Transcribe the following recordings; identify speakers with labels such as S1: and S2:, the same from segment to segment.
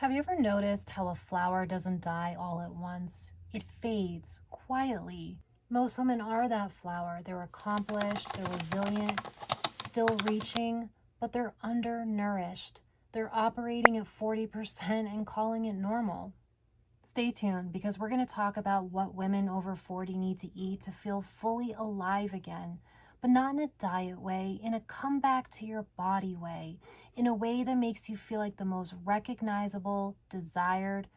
S1: Have you ever noticed how a flower doesn't die all at once? It fades quietly. Most women are that flower. They're accomplished, they're resilient, still reaching, but they're undernourished. They're operating at 40% and calling it normal. Stay tuned because we're going to talk about what women over 40 need to eat to feel fully alive again, but not in a diet way, in a come back to your body way, in a way that makes you feel like the most recognizable, desired,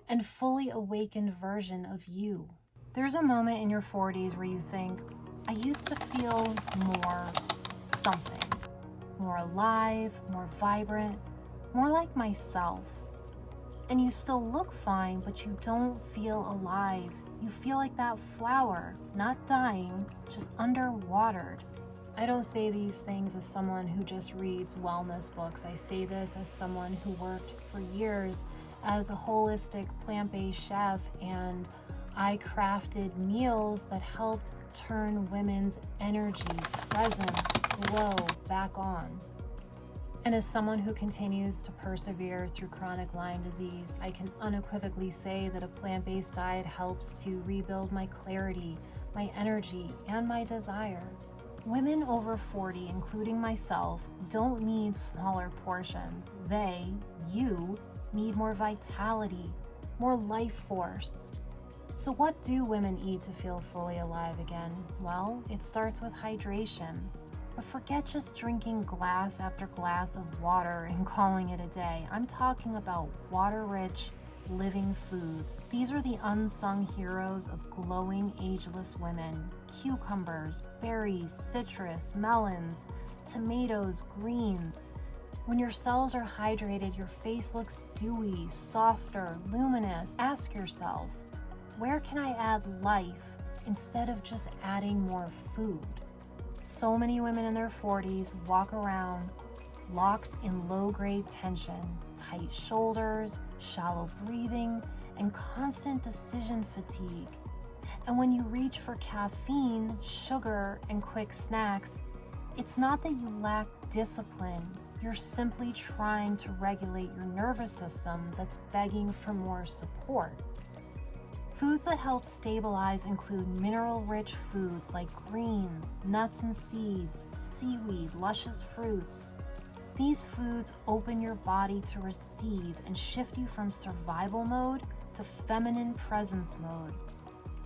S1: and fully awakened version of you. There's a moment in your 40s where you think, I used to feel more something, more alive, more vibrant, more like myself. And you still look fine, but you don't feel alive. You feel like that flower, not dying, just underwatered. I don't say these things as someone who just reads wellness books. I say this as someone who worked for years as a holistic plant-based chef, and I crafted meals that helped turn women's energy, presence, glow back on. And as someone who continues to persevere through chronic Lyme disease, I can unequivocally say that a plant-based diet helps to rebuild my clarity, my energy, and my desire. Women over 40, including myself, don't need smaller portions. You, need more vitality, more life force. So what do women eat to feel fully alive again? Well, it starts with hydration. But forget just drinking glass after glass of water and calling it a day. I'm talking about water-rich, living foods. These are the unsung heroes of glowing, ageless women. Cucumbers, berries, citrus, melons, tomatoes, greens. When your cells are hydrated, your face looks dewy, softer, luminous. Ask yourself, where can I add life instead of just adding more food? So many women in their 40s walk around locked in low-grade tension, tight shoulders, shallow breathing, and constant decision fatigue. And when you reach for caffeine, sugar, and quick snacks, it's not that you lack discipline. You're simply trying to regulate your nervous system that's begging for more support. Foods that help stabilize include mineral-rich foods like greens, nuts and seeds, seaweed, luscious fruits. These foods open your body to receive and shift you from survival mode to feminine presence mode.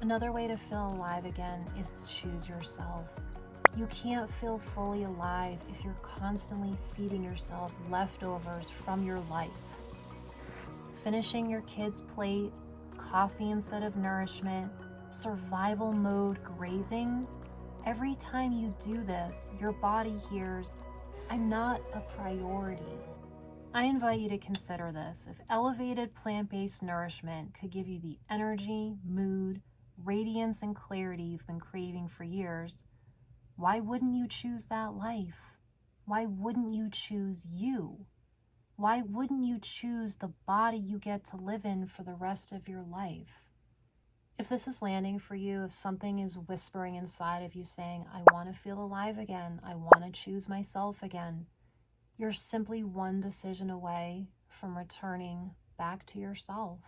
S1: Another way to feel alive again is to choose yourself. You can't feel fully alive if you're constantly feeding yourself leftovers from your life. Finishing your kid's plate, coffee instead of nourishment, survival mode grazing. Every time you do this, your body hears, I'm not a priority. I invite you to consider this. If elevated plant-based nourishment could give you the energy, mood, radiance, and clarity you've been craving for years, why wouldn't you choose that life? Why wouldn't you choose you? Why wouldn't you choose the body you get to live in for the rest of your life? If this is landing for you, if something is whispering inside of you saying, I want to feel alive again, I want to choose myself again, you're simply one decision away from returning back to yourself.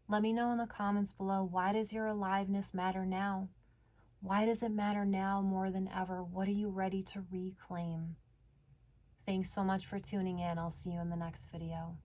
S1: Let me know in the comments below, why does your aliveness matter now? Why does it matter now more than ever? What are you ready to reclaim? Thanks so much for tuning in. I'll see you in the next video.